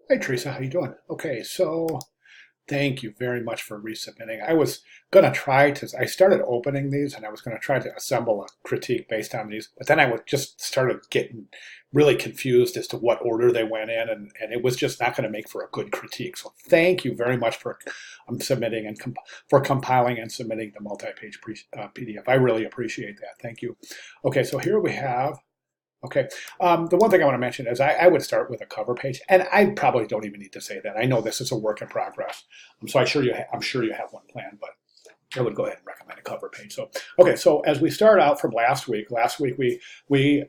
Hi, Teresa. How you doing? Okay, so thank you very much for resubmitting. I was gonna try to. I started opening these, and I was gonna try to assemble a critique based on these, but then I would just started getting really confused as to what order they went in, and it was just not going to make for a good critique. So thank you very much for submitting and for compiling and submitting the multi-page PDF. I really appreciate that. Thank you. Okay, so here we have. Okay. The one thing I want to mention is I would start with a cover page, and I probably don't even need to say that. I know this is a work in progress, so I'm sure you have one planned, but I would go ahead and recommend a cover page. So, okay. So as we start out from last week we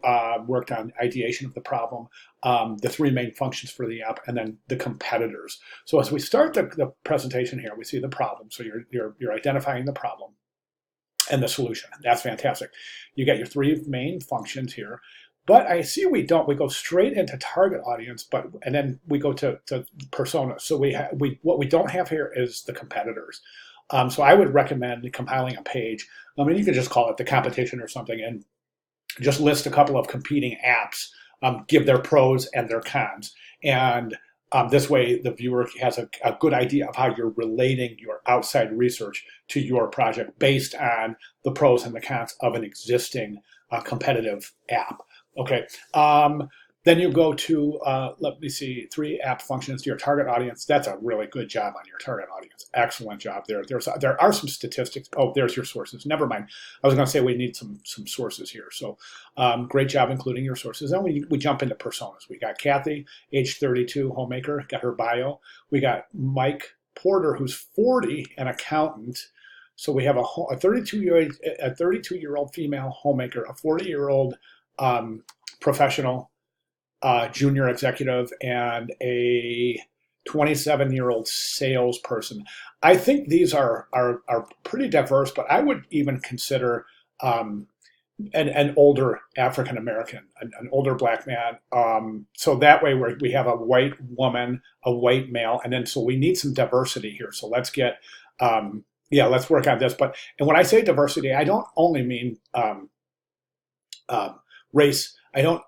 worked on ideation of the problem, the three main functions for the app, and then the competitors. So as we start the presentation here, we see the problem. So you're identifying the problem and the solution. That's fantastic. You got your three main functions here. But I see we don't. We go straight into target audience, and then we go to personas. So what we don't have here is the competitors. So I would recommend compiling a page. I mean, you could just call it the competition or something, and just list a couple of competing apps, give their pros and their cons, and this way the viewer has a good idea of how you're relating your outside research to your project based on the pros and the cons of an existing competitive app. Okay. Then you go to, let me see, three app functions to your target audience. That's a really good job on your target audience. Excellent job there. There are some statistics. Oh, there's your sources. Never mind. I was going to say we need some sources here. So great job including your sources. Then we jump into personas. We got Kathy, age 32, homemaker, got her bio. We got Mike Porter, who's 40, an accountant. So we have a 32-year-old female homemaker, a 40-year-old professional junior executive, and a 27-year-old salesperson. I think these are pretty diverse, but I would even consider an older African American, an older black man. So that way we have a white woman, a white male, and then so we need some diversity here. So let's get yeah, let's work on this. And when I say diversity, I don't only mean race. I don't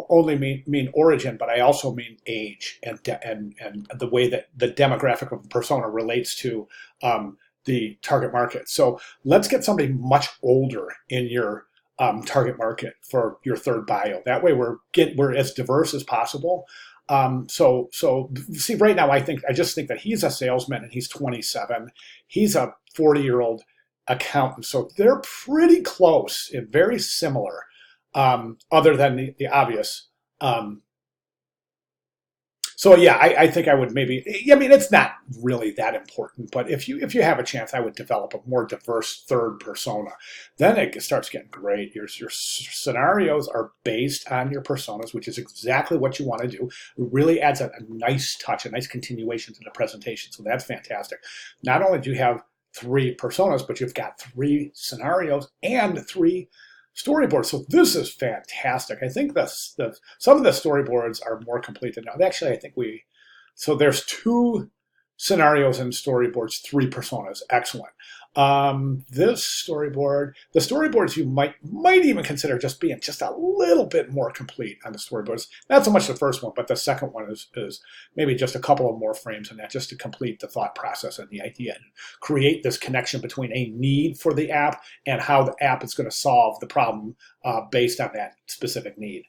only mean origin, but I also mean age and the way that the demographic of the persona relates to the target market. So let's get somebody much older in your target market for your third bio. That way we're as diverse as possible. So see, right now I just think that he's a salesman and he's 27. He's a 40-year-old accountant. So they're pretty close and very similar. Other than the obvious. So yeah, I think I would maybe. I mean, it's not really that important, but if you have a chance, I would develop a more diverse third persona. Then it starts getting great. Your scenarios are based on your personas, which is exactly what you want to do. It really adds a nice touch, a nice continuation to the presentation. So that's fantastic. Not only do you have three personas, but you've got three scenarios and three storyboards. So this is fantastic. I think some of the storyboards are more complete than now. Actually, I think so there's two scenarios and storyboards, three personas. Excellent. The storyboards you might even consider just being just a little bit more complete on the storyboards. Not so much the first one, but the second one is maybe just a couple of more frames in that just to complete the thought process and the idea and create this connection between a need for the app and how the app is going to solve the problem based on that specific need.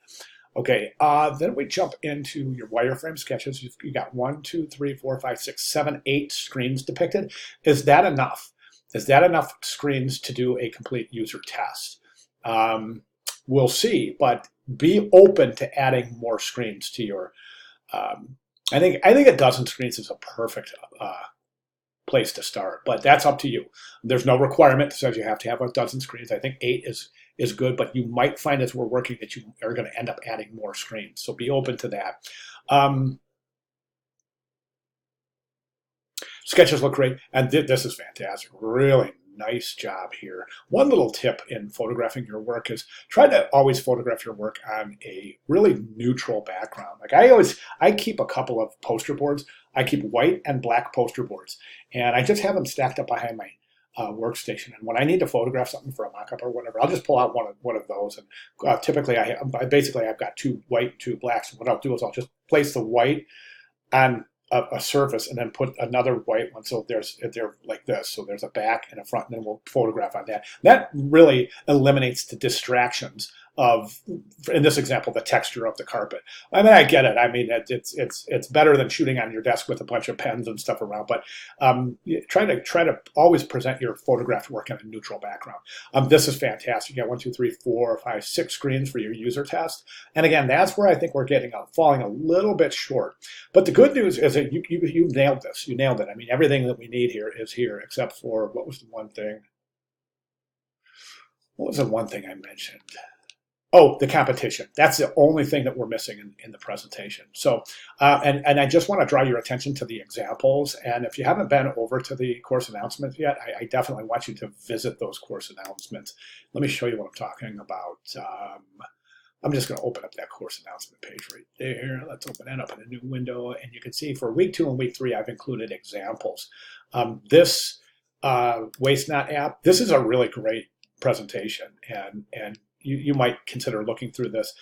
Okay, then we jump into your wireframe sketches. You got 1, 2, 3, 4, 5, 6, 7, 8 screens depicted. Is that enough? Is that enough screens to do a complete user test? We'll see, but be open to adding more screens to your. I think a dozen screens is a perfect place to start, but that's up to you. There's no requirement that says you have to have a dozen screens. I think 8 is good, but you might find as we're working that you are going to end up adding more screens. So be open to that. Sketches look great, and this is fantastic. Really nice job here. One little tip in photographing your work is try to always photograph your work on a really neutral background. Like I keep a couple of poster boards. I keep white and black poster boards, and I just have them stacked up behind my workstation. And when I need to photograph something for a mock-up or whatever, I'll just pull out one of those. And typically, I've got two white, two blacks. And what I'll do is I'll just place the white on a surface and then put another white one. So they're like this. So there's a back and a front, and then we'll photograph on that. That really eliminates the distractions of, in this example, the texture of the carpet. I mean, I get it. I mean, it's better than shooting on your desk with a bunch of pens and stuff around. But try to always present your photographed work in a neutral background. This is fantastic. You got 1, 2, 3, 4, 5, 6 screens for your user test. And again, that's where I think we're falling a little bit short. But the good news is that you nailed this. You nailed it. I mean, everything that we need here is here, except for what was the one thing? What was the one thing I mentioned? Oh, the competition. That's the only thing that we're missing in the presentation. So, and I just want to draw your attention to the examples. And if you haven't been over to the course announcements yet, I definitely want you to visit those course announcements. Let me show you what I'm talking about. I'm just going to open up that course announcement page right there. Let's open that up in a new window. And you can see for week 2 and week 3, I've included examples. This Waste Not app, this is a really great presentation, and you might consider looking through this.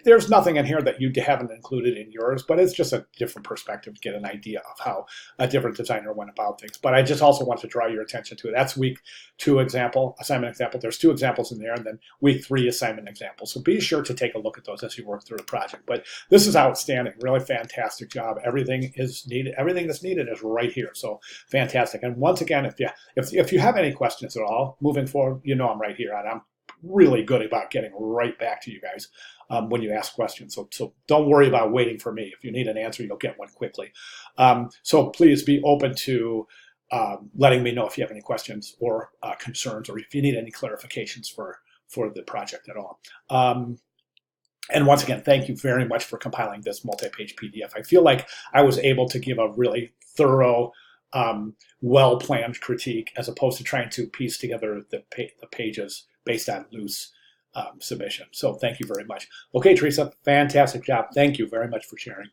There's nothing in here that you haven't included in yours, but it's just a different perspective to get an idea of how a different designer went about things. But I just also want to draw your attention to it. That's week 2 assignment example. There's 2 examples in there, and then week 3 assignment example. So be sure to take a look at those as you work through the project. But this is outstanding, really fantastic job. Everything is needed. Everything that's needed is right here. So fantastic. And once again, if you have any questions at all moving forward, you know I'm right here, and I'm really good about getting right back to you guys when you ask questions. So don't worry about waiting for me. If you need an answer, you'll get one quickly. So please be open to letting me know if you have any questions or concerns, or if you need any clarifications for the project at all. And once again, thank you very much for compiling this multi-page PDF. I feel like I was able to give a really thorough, well-planned critique, as opposed to trying to piece together the pages based on loose submission. So thank you very much. Okay, Teresa, fantastic job. Thank you very much for sharing.